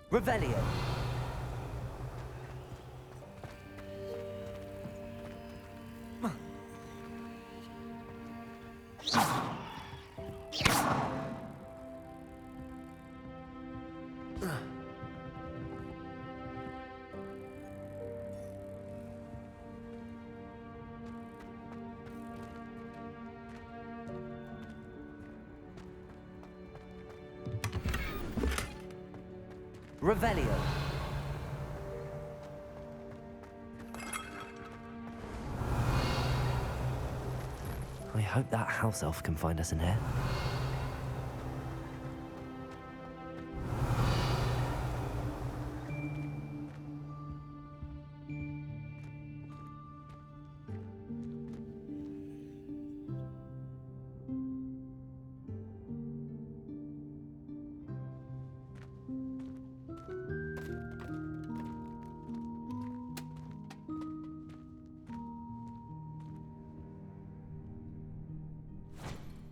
Revelio. Revelio. I hope that house elf can find us in here.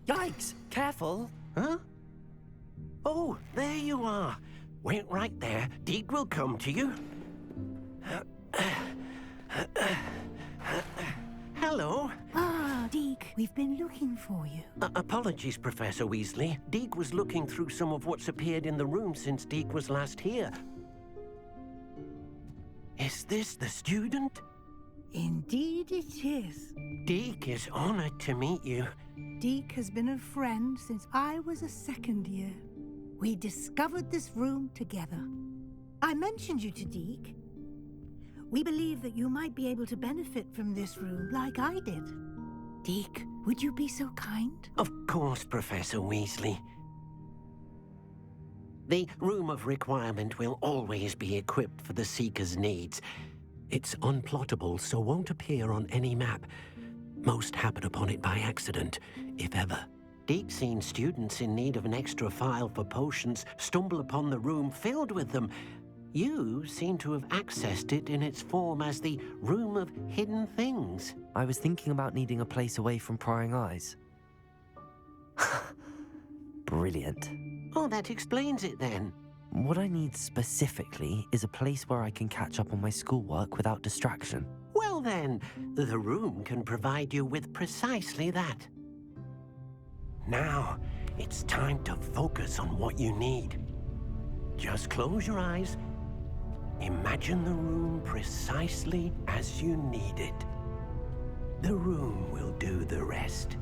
Yikes! Careful! Huh? Oh, there you are. Wait right there. Deke will come to you. Hello. Ah, Deke, we've been looking for you. Apologies, Professor Weasley. Deke was looking through some of what's appeared in the room since Deke was last here. Is this the student? Indeed it is. Deke is honored to meet you. Deke has been a friend since I was a second year. We discovered this room together. I mentioned you to Deke. We believe that you might be able to benefit from this room like I did. Deke, would you be so kind? Of course, Professor Weasley. The Room of Requirement will always be equipped for the Seeker's needs. It's unplottable, so won't appear on any map. Most happen upon it by accident, if ever. Deke's seen students in need of an extra file for potions stumble upon the room filled with them. You seem to have accessed it in its form as the Room of Hidden Things. I was thinking about needing a place away from prying eyes. Brilliant. Oh, that explains it then. What I need specifically is a place where I can catch up on my schoolwork without distraction. Well then, the room can provide you with precisely that. Now, it's time to focus on what you need. Just close your eyes. Imagine the room precisely as you need it. The room will do the rest.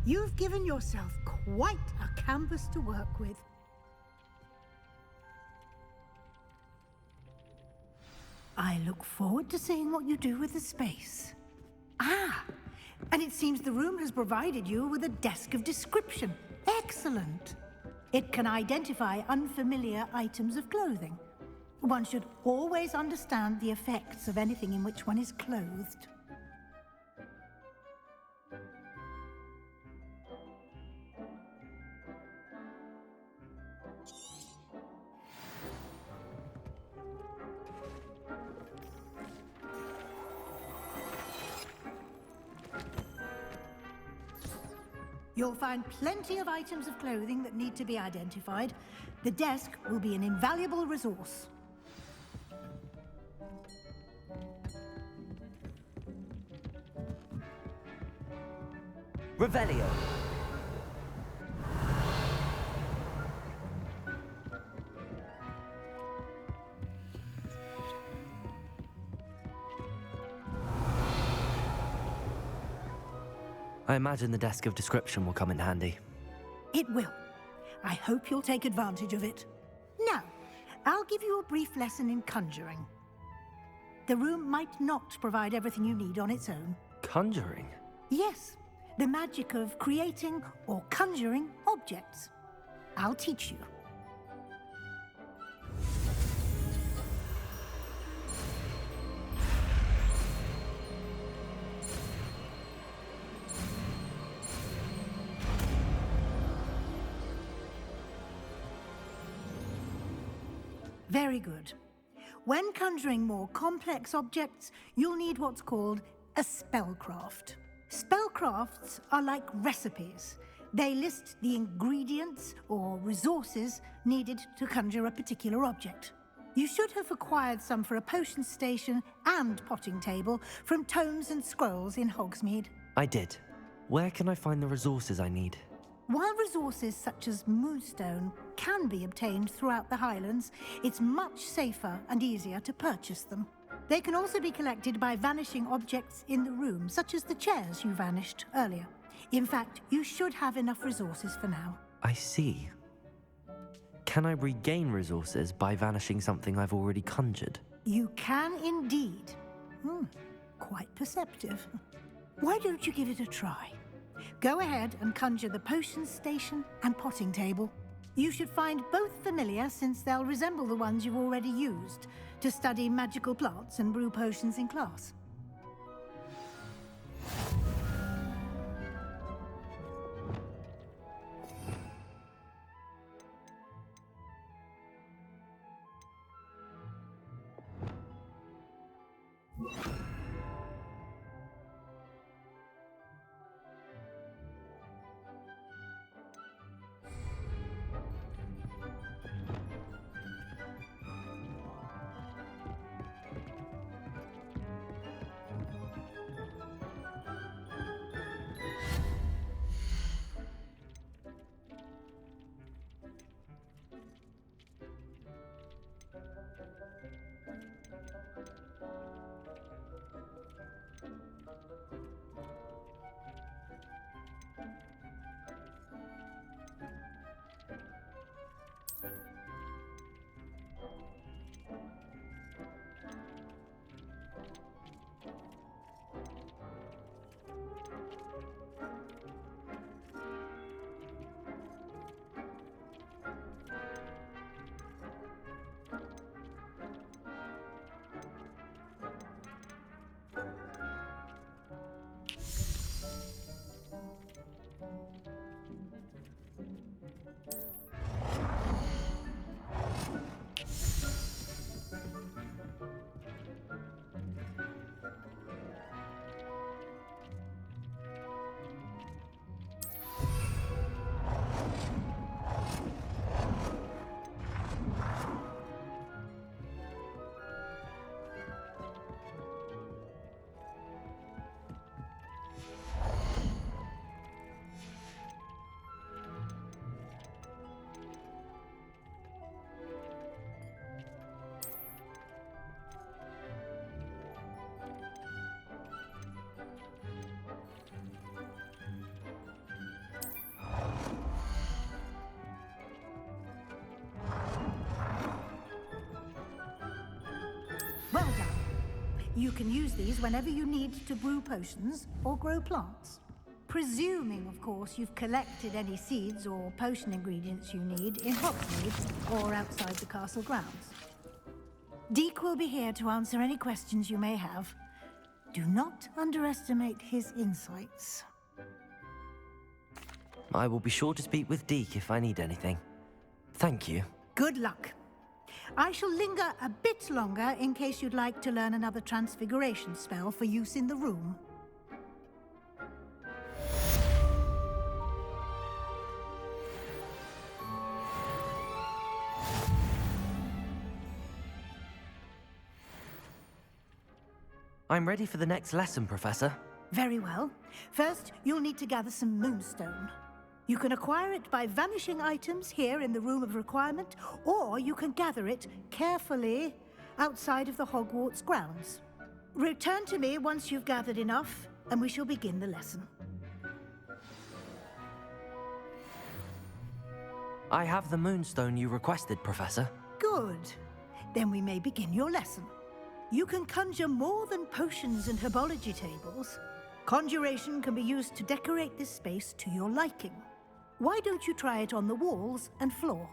You've given yourself quite a canvas to work with. I look forward to seeing what you do with the space. Ah, and it seems the room has provided you with a desk of description. Excellent. It can identify unfamiliar items of clothing. One should always understand the effects of anything in which one is clothed. You'll find plenty of items of clothing that need to be identified. The desk will be an invaluable resource. Revelio. I imagine the desk of description will come in handy. It will. I hope you'll take advantage of it. Now, I'll give you a brief lesson in conjuring. The room might not provide everything you need on its own. Conjuring? Yes, the magic of creating or conjuring objects. I'll teach you. Very good. When conjuring more complex objects, you'll need what's called a spellcraft. Spellcrafts are like recipes. They list the ingredients or resources needed to conjure a particular object. You should have acquired some for a potion station and potting table from tomes and scrolls in Hogsmeade. I did. Where can I find the resources I need? While resources such as moonstone can be obtained throughout the Highlands, it's much safer and easier to purchase them. They can also be collected by vanishing objects in the room, such as the chairs you vanished earlier. In fact, you should have enough resources for now. I see. Can I regain resources by vanishing something I've already conjured? You can indeed. Quite perceptive. Why don't you give it a try? Go ahead and conjure the potion station and potting table. You should find both familiar, since they'll resemble the ones you've already used to study magical plants and brew potions in class. Well done. You can use these whenever you need to brew potions or grow plants. Presuming, of course, you've collected any seeds or potion ingredients you need in Hogsmeade or outside the castle grounds. Deek will be here to answer any questions you may have. Do not underestimate his insights. I will be sure to speak with Deke if I need anything. Thank you. Good luck. I shall linger a bit longer in case you'd like to learn another transfiguration spell for use in the room. I'm ready for the next lesson, Professor. Very well. First, you'll need to gather some moonstone. You can acquire it by vanishing items here in the Room of Requirement, or you can gather it carefully outside of the Hogwarts grounds. Return to me once you've gathered enough, and we shall begin the lesson. I have the moonstone you requested, Professor. Good. Then we may begin your lesson. You can conjure more than potions and herbology tables. Conjuration can be used to decorate this space to your liking. Why don't you try it on the walls and floor?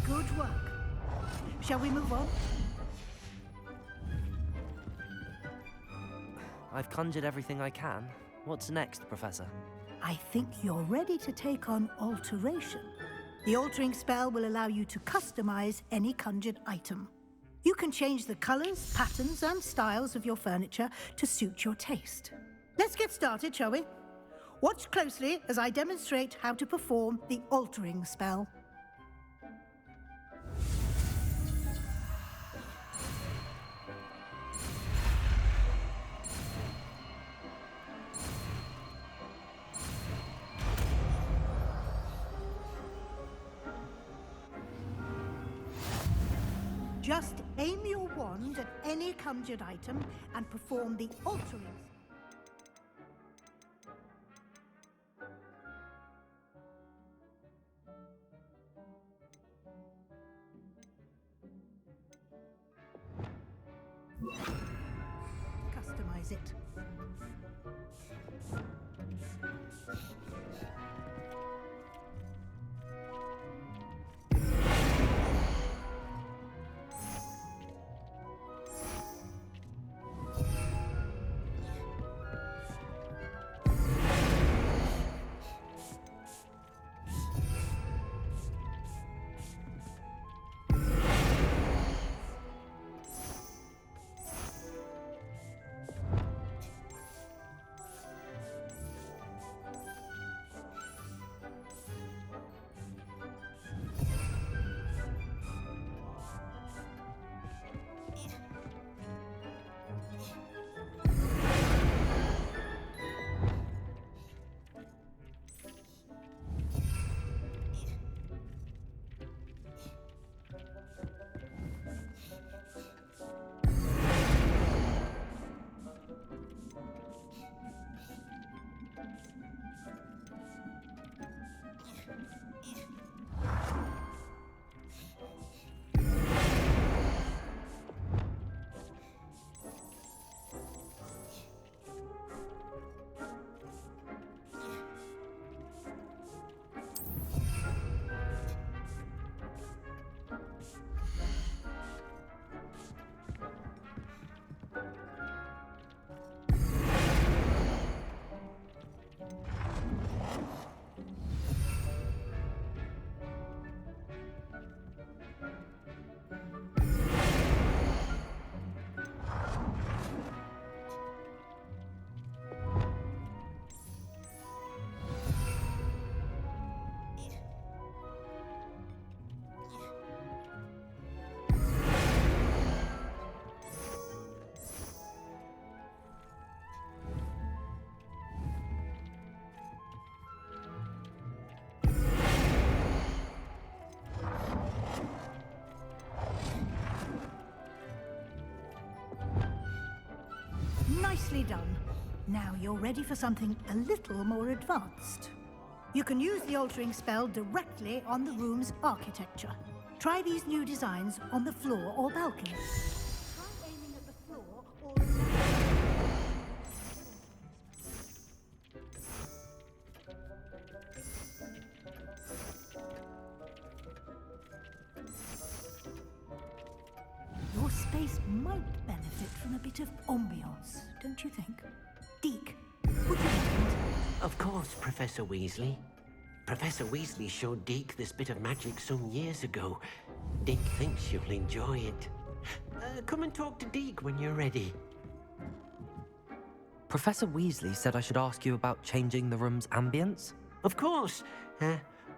Good work. Shall we move on? I've conjured everything I can. What's next, Professor? I think you're ready to take on alteration. The altering spell will allow you to customize any conjured item. You can change the colors, patterns, and styles of your furniture to suit your taste. Let's get started, shall we? Watch closely as I demonstrate how to perform the altering spell. Just aim your wand at any conjured item and perform the altering. Customize it. Nicely done. Now you're ready for something a little more advanced. You can use the altering spell directly on the room's architecture. Try these new designs on the floor or balcony. Try aiming at the floor or... Your space might benefit from a bit of ambiance, don't you think? Deke, would you mind? Of course, Professor Weasley. Professor Weasley showed Deke this bit of magic some years ago. Deke thinks you'll enjoy it. Come and talk to Deke when you're ready. Professor Weasley said I should ask you about changing the room's ambience? Of course.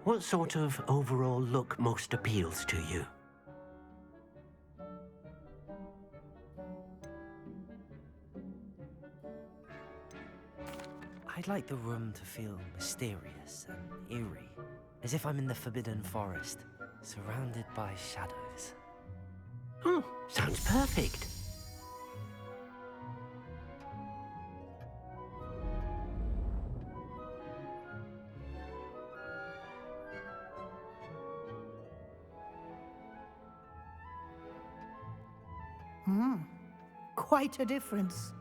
What sort of overall look most appeals to you? I'd like the room to feel mysterious and eerie, as if I'm in the Forbidden Forest, surrounded by shadows. Oh, sounds perfect. Quite a difference.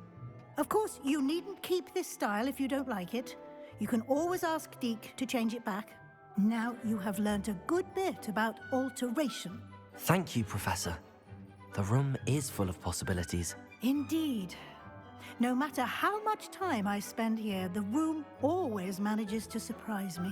Of course, you needn't keep this style if you don't like it. You can always ask Deke to change it back. Now you have learnt a good bit about alteration. Thank you, Professor. The room is full of possibilities. Indeed. No matter how much time I spend here, the room always manages to surprise me.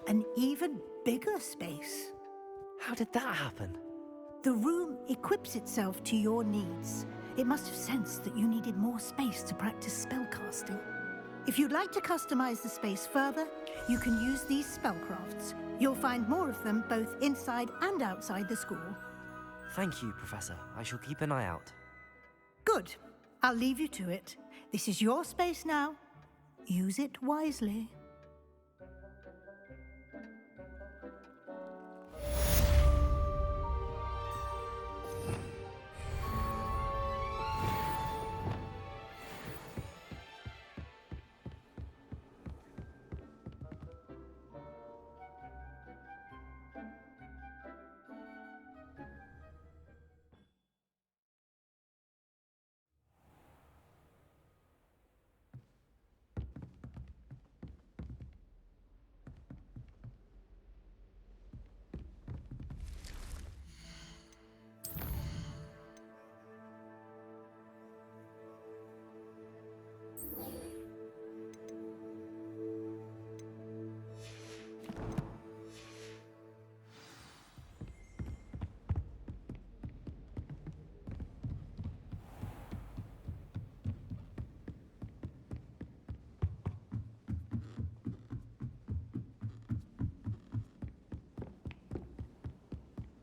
An even bigger space. How did that happen? The room equips itself to your needs. It must have sensed that you needed more space to practice spellcasting. If you'd like to customize the space further, you can use these spellcrafts. You'll find more of them both inside and outside the school. Thank you, Professor. I shall keep an eye out. Good. I'll leave you to it. This is your space now. Use it wisely.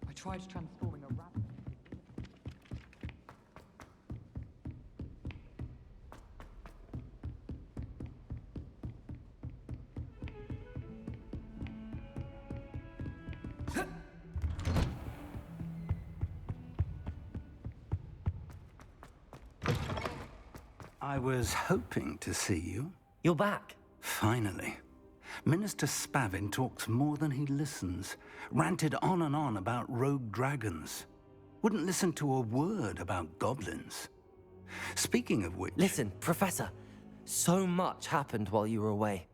I tried transforming a rabbit. I was hoping to see you. You're back. Finally. Minister Spavin talks more than he listens. Ranted on and on about rogue dragons. Wouldn't listen to a word about goblins. Speaking of which... Listen, Professor. So much happened while you were away.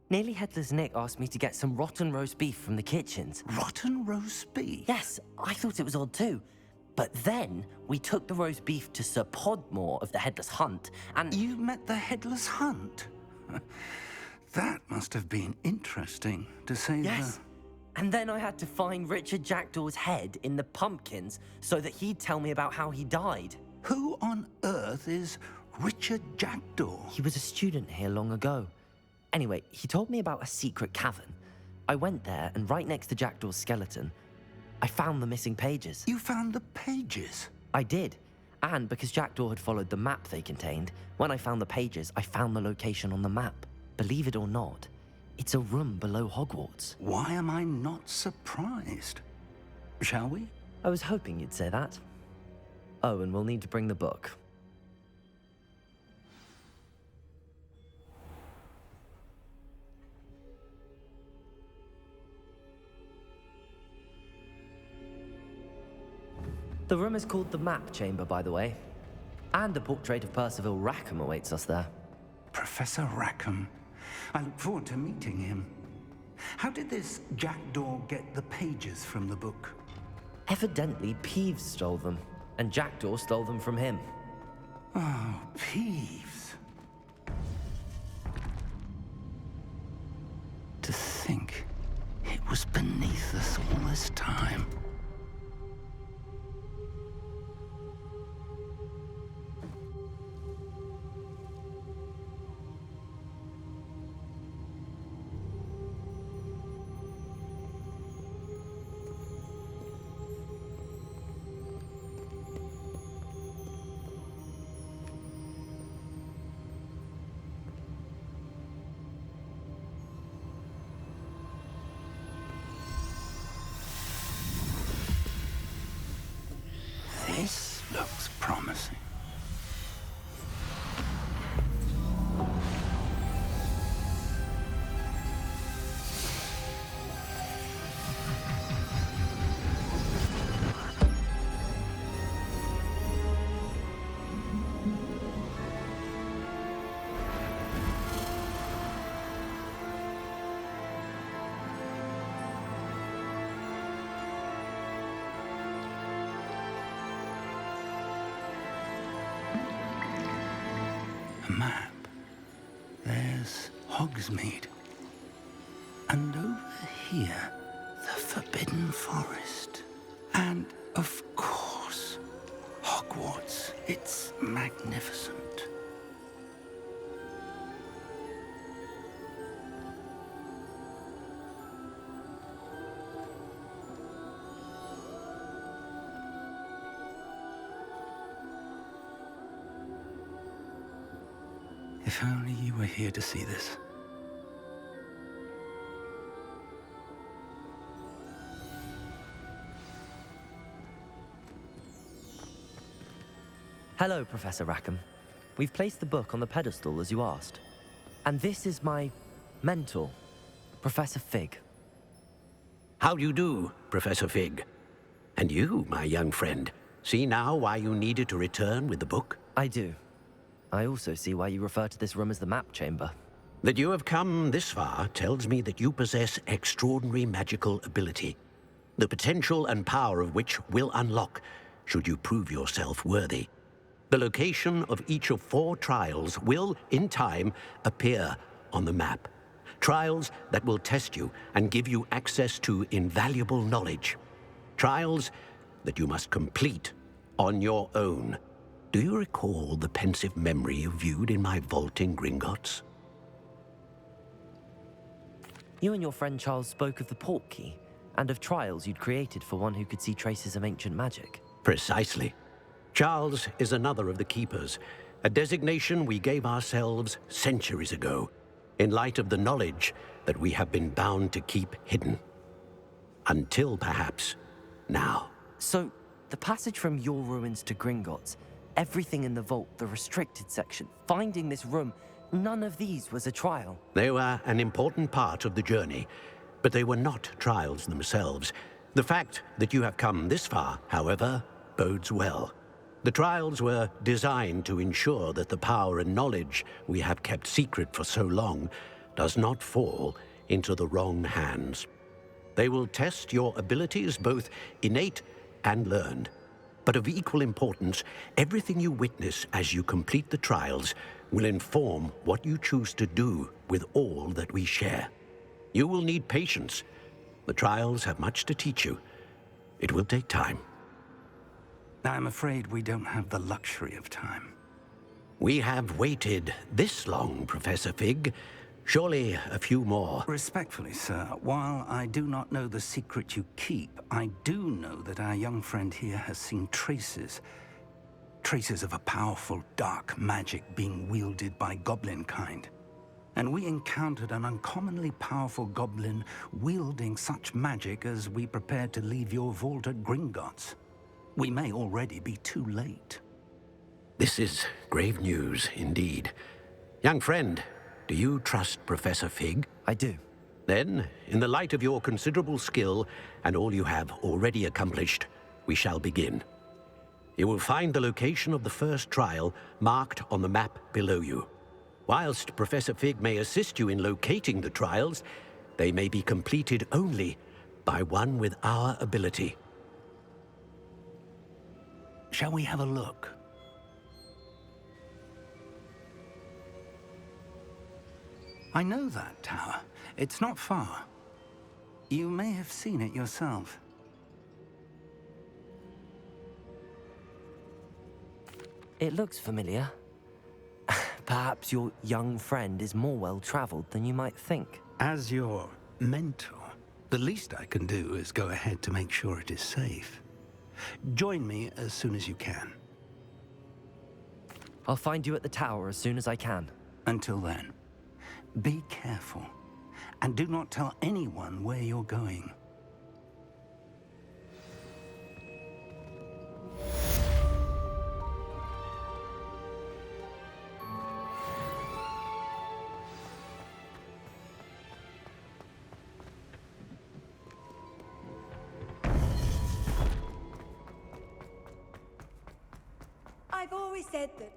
Nearly Headless Nick asked me to get some rotten roast beef from the kitchens. Rotten roast beef? Yes, I thought it was odd too. But then we took the roast beef to Sir Podmore of the Headless Hunt, and... You met the Headless Hunt? That must have been interesting, to say Yes. And then I had to find Richard Jackdaw's head in the pumpkins so that he'd tell me about how he died. Who on earth is Richard Jackdaw. He was a student here long ago. Anyway, he told me about a secret cavern. I went there, and right next to Jackdaw's skeleton, I found the missing pages. You found the pages? I did. And because Jackdaw had followed the map they contained, when I found the pages, I found the location on the map. Believe it or not, it's a room below Hogwarts. Why am I not surprised? Shall we? I was hoping you'd say that. Oh, and we'll need to bring the book. The room is called the Map Chamber, by the way. And a portrait of Percival Rackham awaits us there. Professor Rackham. I look forward to meeting him. How did this Jackdaw get the pages from the book? Evidently, Peeves stole them, and Jackdaw stole them from him. Oh, Peeves. To think it was beneath us all this time. This looks promising. Map. There's Hogsmeade. And over here, the Forbidden Forest. And, of course, Hogwarts. It's magnificent. If only you were here to see this. Hello, Professor Rackham. We've placed the book on the pedestal as you asked. And this is my mentor, Professor Fig. How do you do, Professor Fig? And you, my young friend, see now why you needed to return with the book? I do. I also see why you refer to this room as the Map Chamber. That you have come this far tells me that you possess extraordinary magical ability, the potential and power of which will unlock should you prove yourself worthy. The location of each of 4 trials will, in time, appear on the map. Trials that will test you and give you access to invaluable knowledge. Trials that you must complete on your own. Do you recall the pensive memory you viewed in my vault in Gringotts? You and your friend Charles spoke of the Portkey, and of trials you'd created for one who could see traces of ancient magic. Precisely. Charles is another of the Keepers, a designation we gave ourselves centuries ago, in light of the knowledge that we have been bound to keep hidden. Until, perhaps, now. So, the passage from your ruins to Gringotts, everything in the vault, the restricted section, finding this room, none of these was a trial. They were an important part of the journey, but they were not trials themselves. The fact that you have come this far, however, bodes well. The trials were designed to ensure that the power and knowledge we have kept secret for so long does not fall into the wrong hands. They will test your abilities, both innate and learned. But of equal importance, everything you witness as you complete the trials will inform what you choose to do with all that we share. You will need patience. The trials have much to teach you. It will take time. I'm afraid we don't have the luxury of time. We have waited this long, Professor Fig. Surely a few more. Respectfully, sir, while I do not know the secret you keep, I do know that our young friend here has seen traces. Traces of a powerful dark magic being wielded by goblin kind. And we encountered an uncommonly powerful goblin wielding such magic as we prepared to leave your vault at Gringotts. We may already be too late. This is grave news indeed. Young friend, do you trust Professor Fig? I do. Then, in the light of your considerable skill and all you have already accomplished, we shall begin. You will find the location of the first trial marked on the map below you. Whilst Professor Fig may assist you in locating the trials, they may be completed only by one with our ability. Shall we have a look? I know that tower. It's not far. You may have seen it yourself. It looks familiar. Perhaps your young friend is more well-traveled than you might think. As your mentor, the least I can do is go ahead to make sure it is safe. Join me as soon as you can. I'll find you at the tower as soon as I can. Until then, be careful, and do not tell anyone where you're going. I've always said that.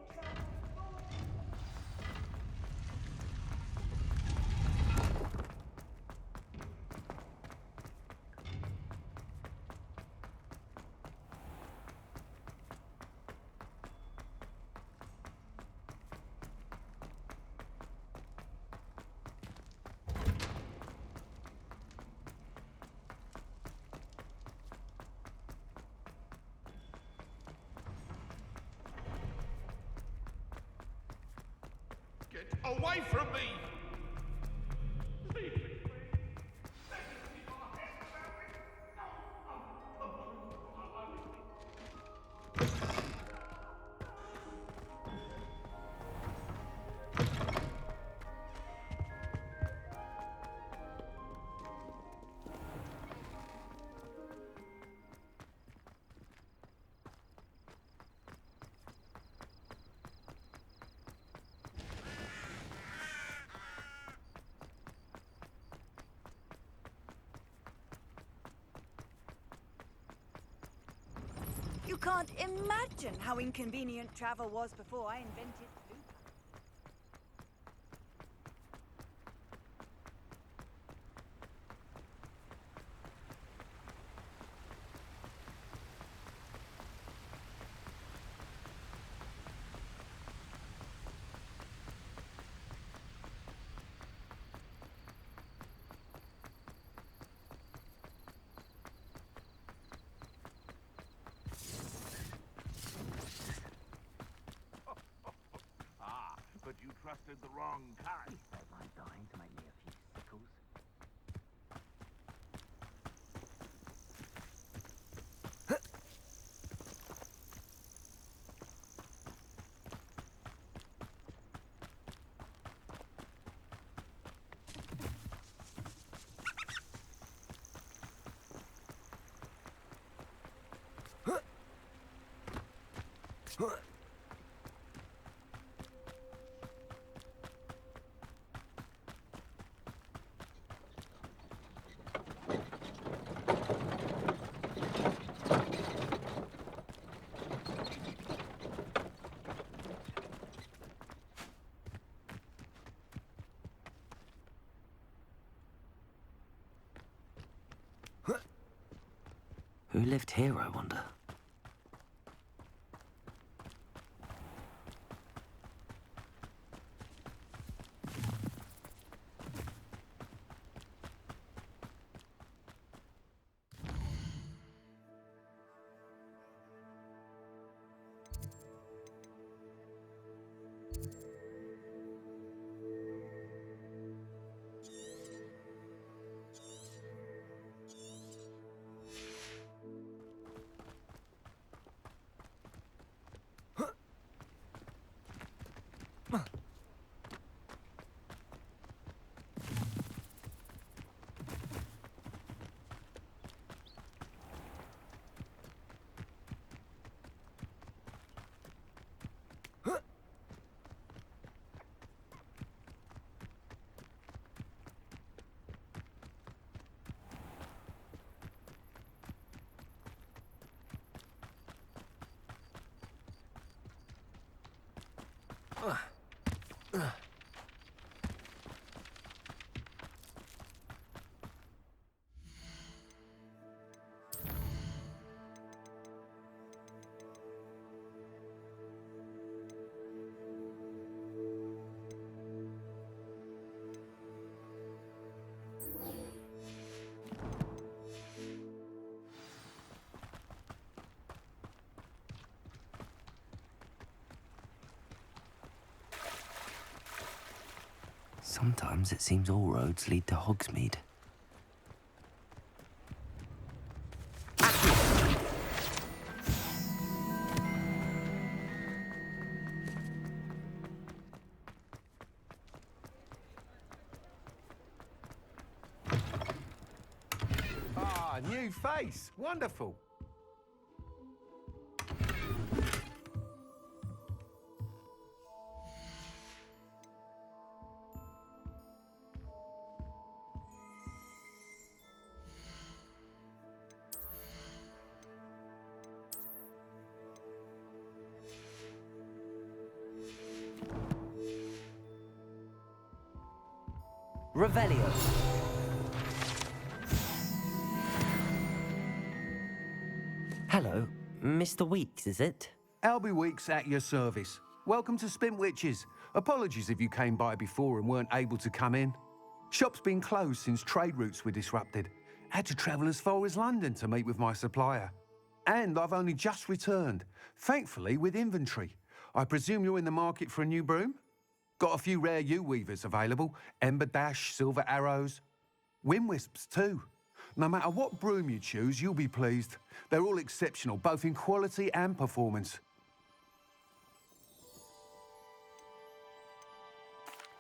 Get away from me! You can't imagine how inconvenient travel was before I invented loop. But you trusted the wrong kind. Don't mind dying to make me a few sickles. Who lived here, I wonder? Sometimes it seems all roads lead to Hogsmeade. Ah, new face. Wonderful. Revelio. Hello, Mr. Weeks, is it? Albie Weeks at your service. Welcome to Spint Witches. Apologies if you came by before and weren't able to come in. Shop's been closed since trade routes were disrupted. Had to travel as far as London to meet with my supplier. And I've only just returned, thankfully with inventory. I presume you're in the market for a new broom? Got a few rare yew-weavers available. Ember Dash, Silver Arrows. Wind-wisps too. No matter what broom you choose, you'll be pleased. They're all exceptional, both in quality and performance.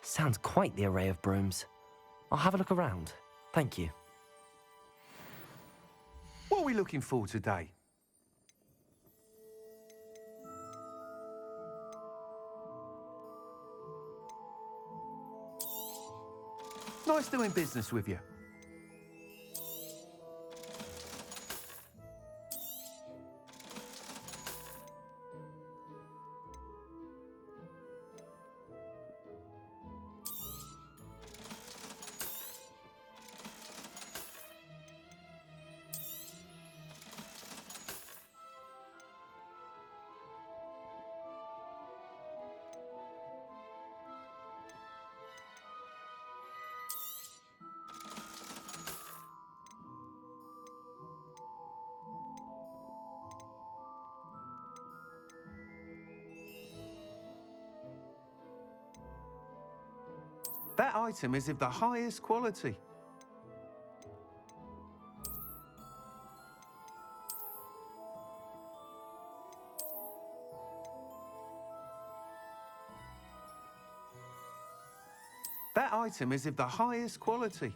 Sounds quite the array of brooms. I'll have a look around. Thank you. What are we looking for today? Nice doing business with you. That item is of the highest quality. That item is of the highest quality.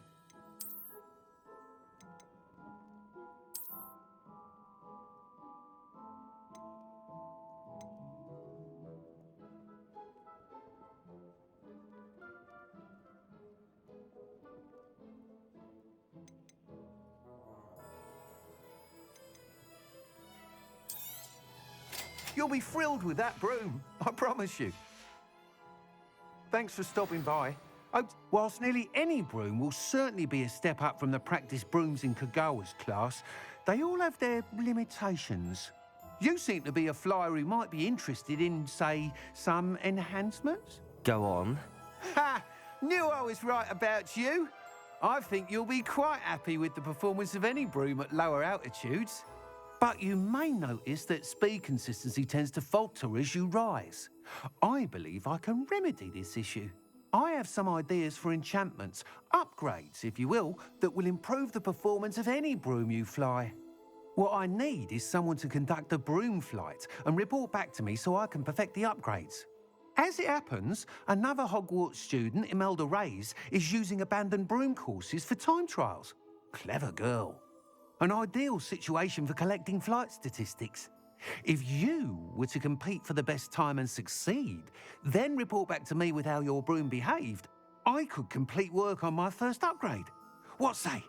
You'll be thrilled with that broom, I promise you. Thanks for stopping by. Whilst nearly any broom will certainly be a step up from the practice brooms in Kagawa's class, they all have their limitations. You seem to be a flyer who might be interested in, say, some enhancements? Go on. Ha! Knew I was right about you. I think you'll be quite happy with the performance of any broom at lower altitudes. But you may notice that speed consistency tends to falter as you rise. I believe I can remedy this issue. I have some ideas for enchantments, upgrades, if you will, that will improve the performance of any broom you fly. What I need is someone to conduct a broom flight and report back to me so I can perfect the upgrades. As it happens, another Hogwarts student, Imelda Reyes, is using abandoned broom courses for time trials. Clever girl. An ideal situation for collecting flight statistics. If you were to compete for the best time and succeed, then report back to me with how your broom behaved, I could complete work on my first upgrade. What say?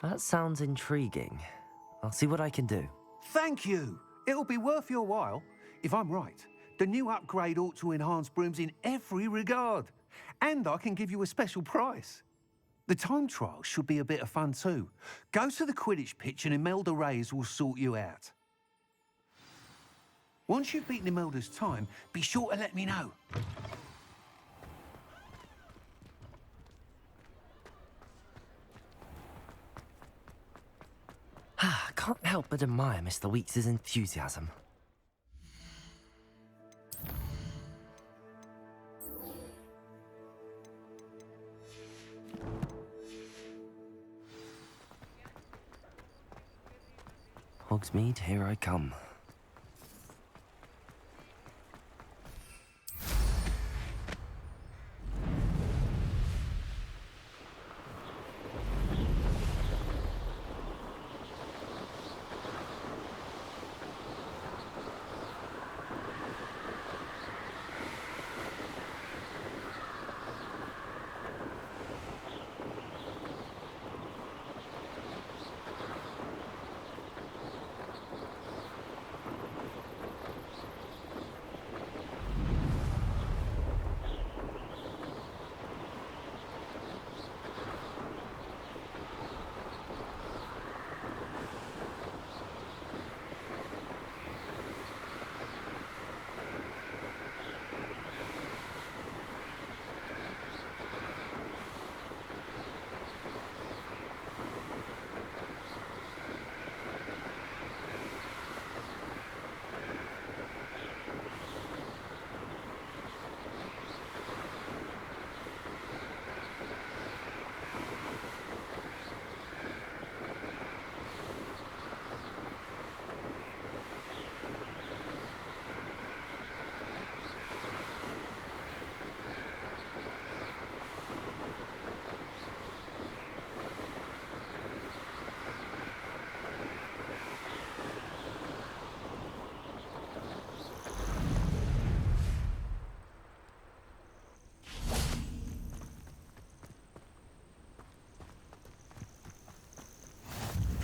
That sounds intriguing. I'll see what I can do. Thank you. It'll be worth your while. If I'm right, The new upgrade ought to enhance brooms in every regard. And I can give you a special price. The time trial should be a bit of fun too. Go to the Quidditch pitch and Imelda Reyes will sort you out. Once you've beaten Imelda's time, be sure to let me know. Can't help but admire Mr. Weeks' enthusiasm. Hogsmeade, here I come.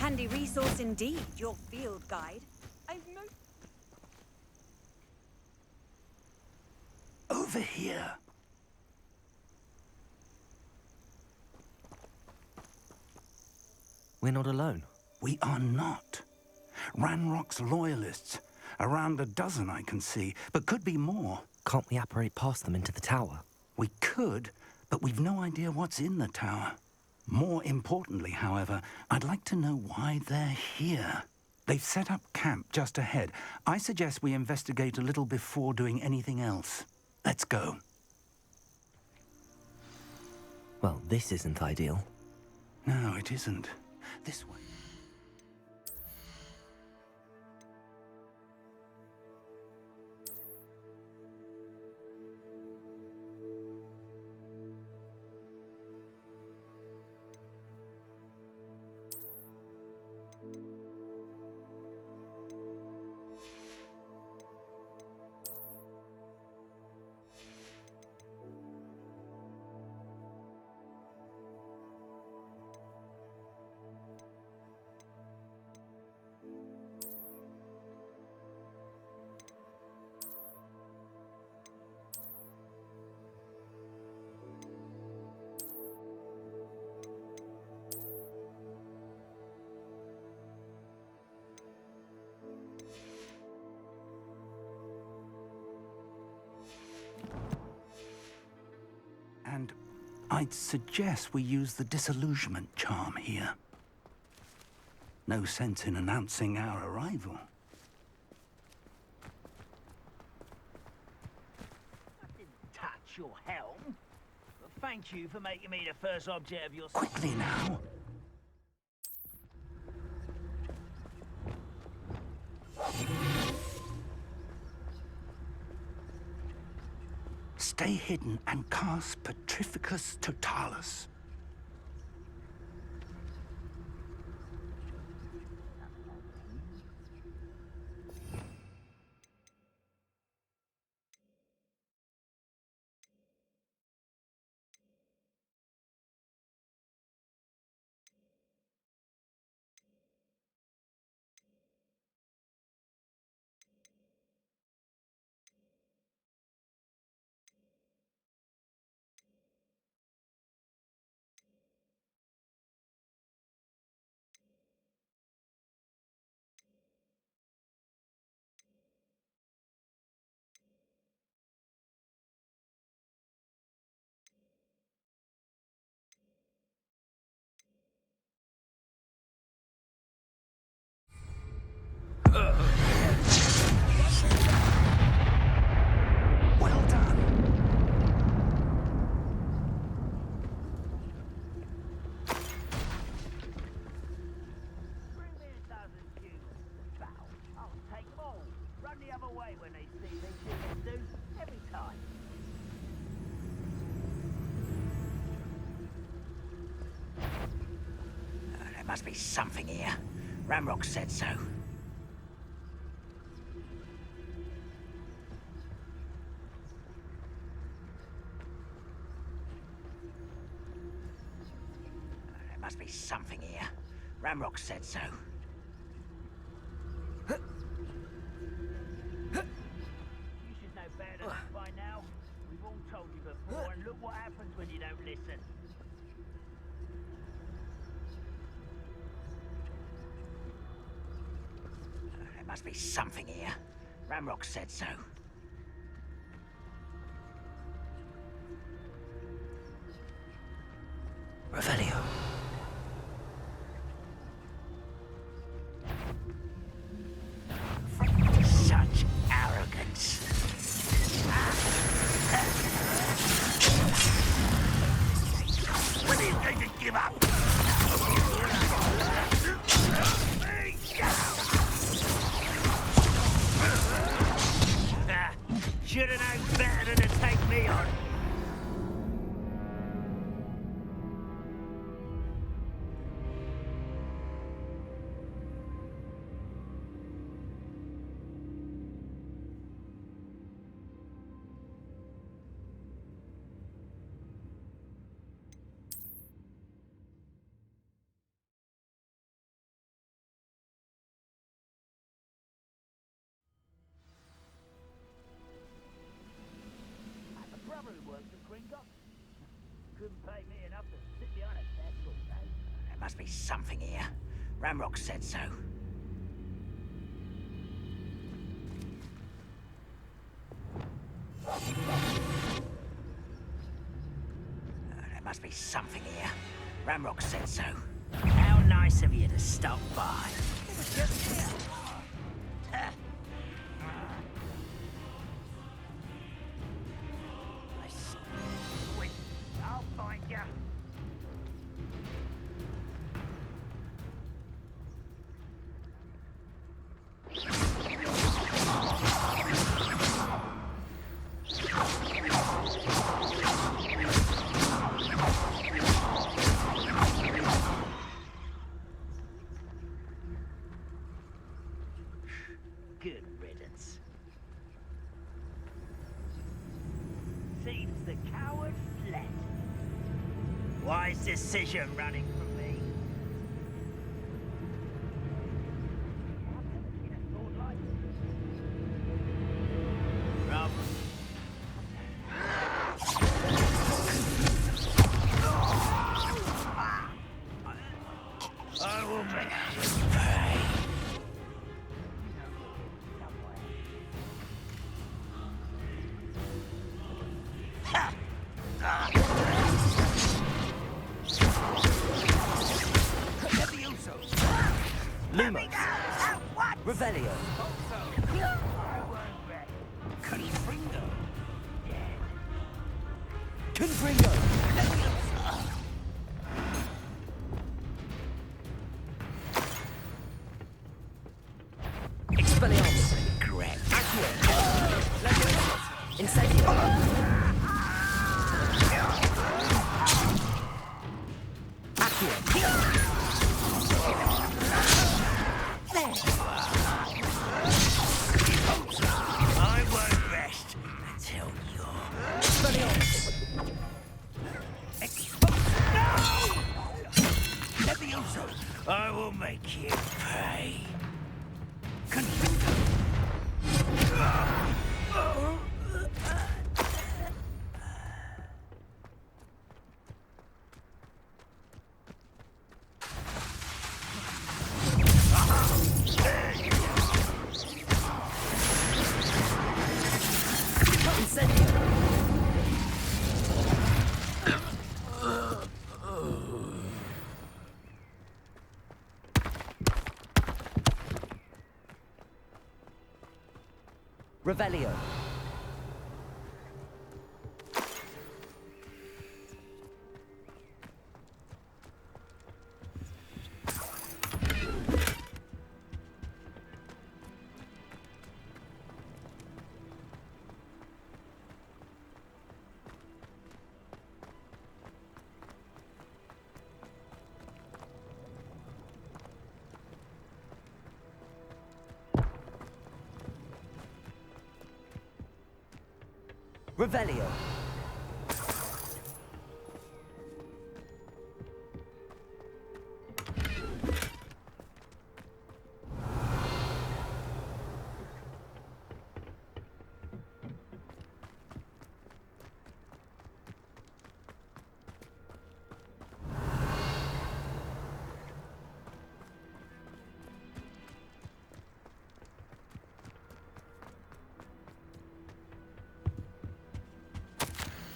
Handy resource indeed, your field guide. I've no... Over here. We're not alone. We are not. Ranrock's loyalists. Around a dozen I can see, but could be more. Can't we apparate past them into the tower? We could, but we've no idea what's in the tower. More importantly, however, I'd like to know why they're here. They've set up camp just ahead. I suggest we investigate a little before doing anything else. Let's go. Well, this isn't ideal. No, it isn't. This way. And I'd suggest we use the disillusionment charm here. No sense in announcing our arrival. I didn't touch your helm. But thank you for making me the first object of your... Quickly now. Stay hidden and cast Petrificus Totalis. must be something here. Ramrock said so. There must be something here. Ramrock said so. You should know better than that by now. We've all told you before, and look what happens when you don't listen. There must be something here. Ramrock said so. Revelio. Such arrogance. When are you going to give up? Should have known better than to take me on. Brother who works at Gringotts. Couldn't pay me enough to sit behind a desk all day. There must be something here. Ramrock said so. There must be something here. Ramrock said so. How nice of you to stop by. It was just here. I'll find you. Good riddance. Seems the coward fled. Wise decision running from me. I've never seen a sword like it. Rob. I will make you pay. Lumos. Revelio. Confringo. Confringo. Expelliarmus. Correct. Accio. Incendio. Accio. I won't rest until you're... Expelliarmus. No! Levioso! I will make you pay. Confringo. Revelio. Revelio.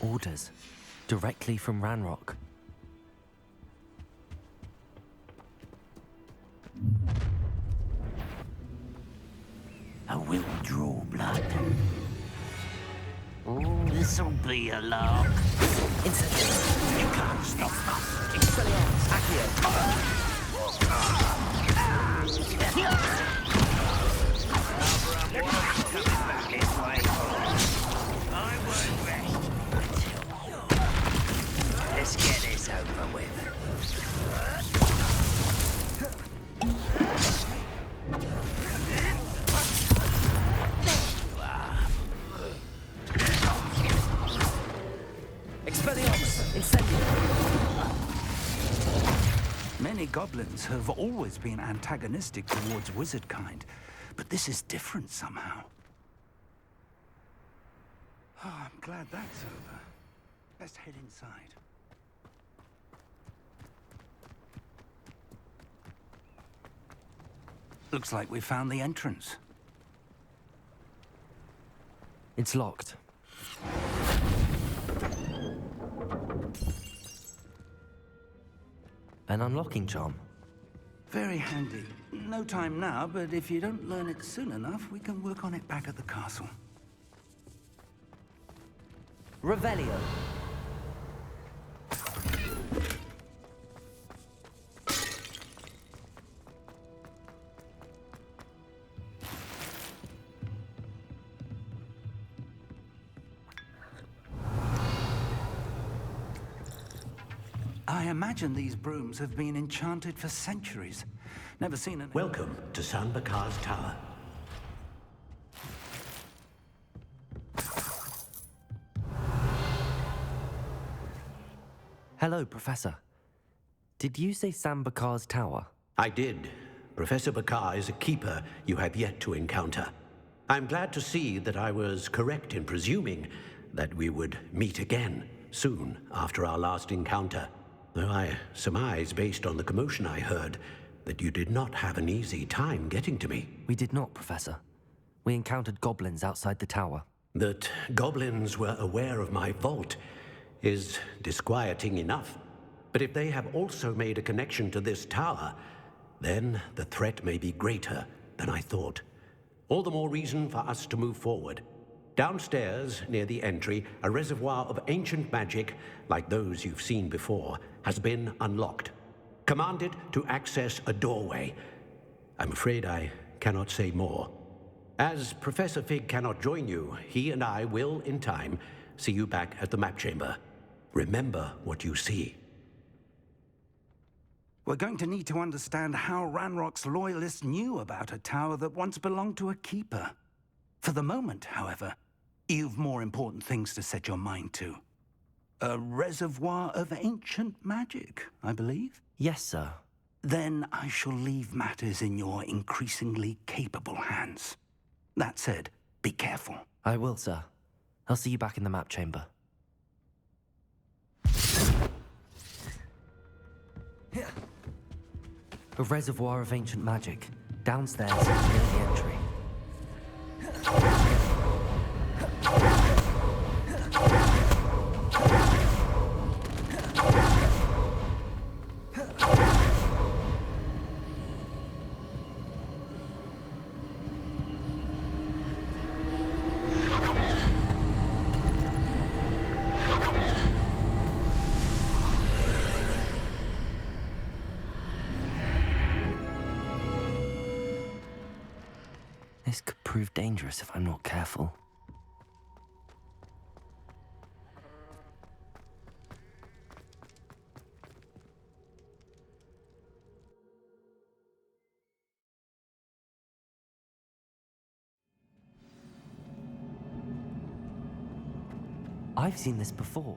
Orders. Directly from Ranrock. I will draw blood. This'll be a lark. Incendio. You can't stop us. Expelliarmus. Accio. Back this way. I won't rest until you're... Let's get this over with. Expelliarmus. Incendio. Many goblins have always been antagonistic towards wizard kind, but this is different somehow. Oh, I'm glad that's over. Let's head inside. Looks like we found the entrance. It's locked. An unlocking charm. Very handy. No time now, but if you don't learn it soon enough, we can work on it back at the castle. Revelio. I imagine these brooms have been enchanted for centuries. Never seen an... Welcome to San Bakar's Tower. Hello, Professor. Did you say Sambakar's tower? I did. Professor Bakar is a keeper you have yet to encounter. I'm glad to see that I was correct in presuming that we would meet again soon after our last encounter. Though I surmise, based on the commotion I heard, that you did not have an easy time getting to me. We did not, Professor. We encountered goblins outside the tower. That goblins were aware of my vault is disquieting enough. But if they have also made a connection to this tower, then the threat may be greater than I thought. All the more reason for us to move forward. Downstairs, near the entry, a reservoir of ancient magic, like those you've seen before, has been unlocked. Commanded to access a doorway. I'm afraid I cannot say more. As Professor Fig cannot join you, he and I will, in time, see you back at the map chamber. Remember what you see. We're going to need to understand how Ranrock's loyalists knew about a tower that once belonged to a keeper. For the moment, however, you've more important things to set your mind to. A reservoir of ancient magic, I believe? Yes, sir. Then I shall leave matters in your increasingly capable hands. That said, be careful. I will, sir. I'll see you back in the map chamber. A reservoir of ancient magic. Downstairs, near the entry. This could prove dangerous if I'm not careful. I've seen this before.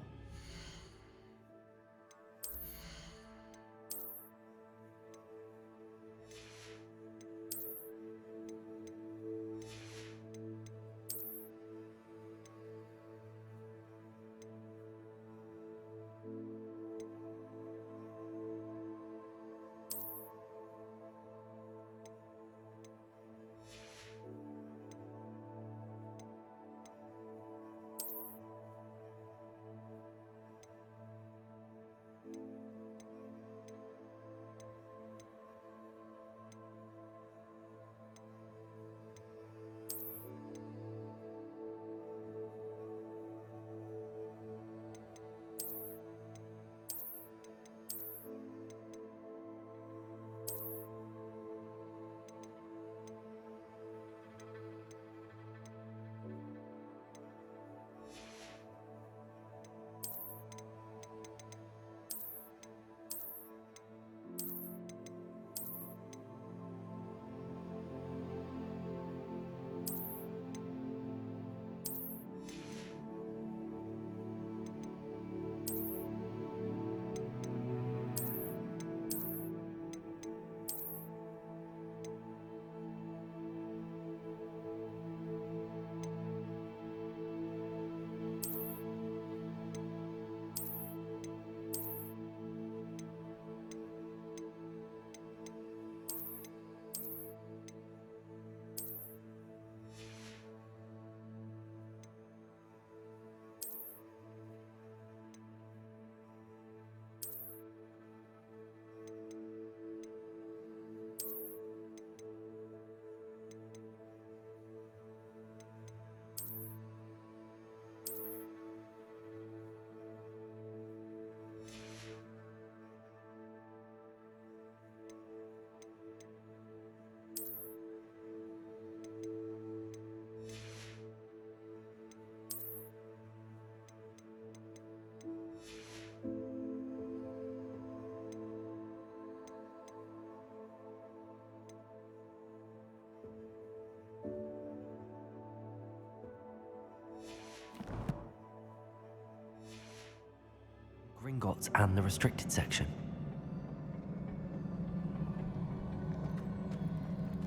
Gringotts and the restricted section.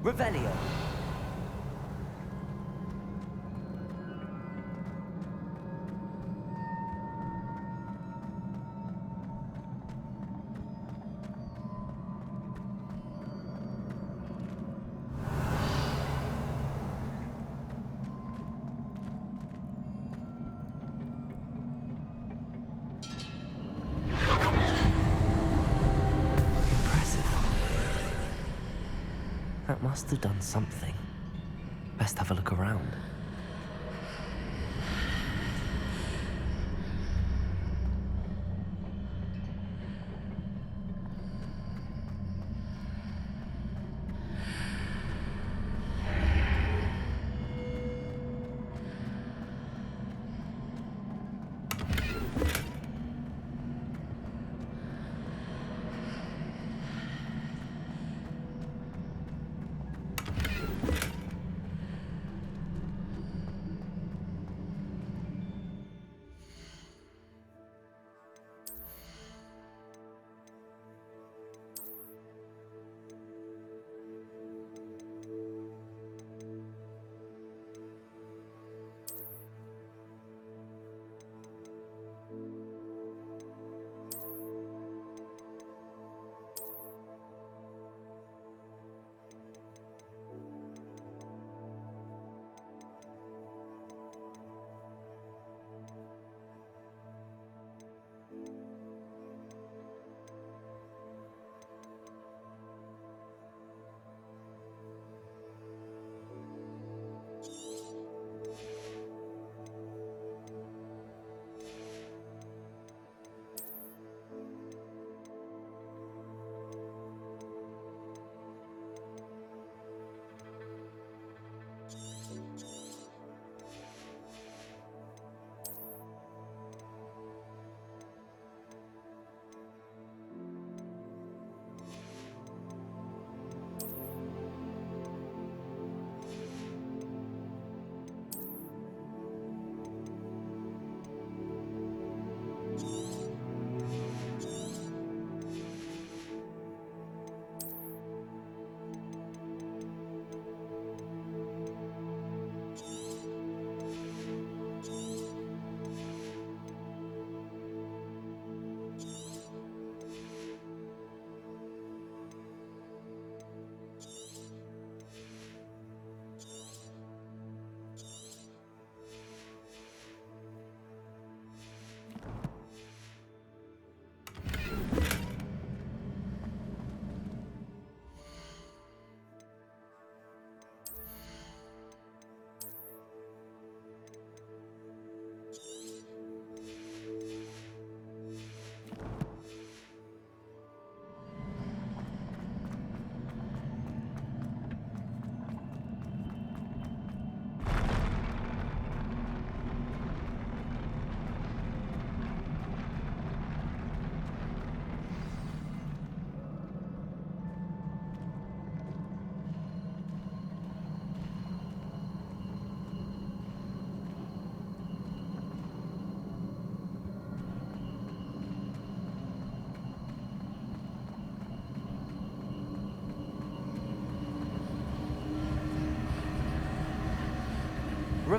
Revelio. That must have done something. Best have a look around.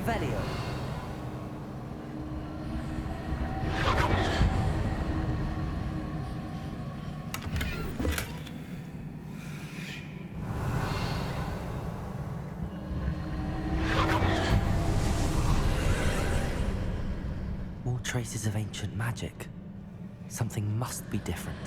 Revelio. More traces of ancient magic. Something must be different.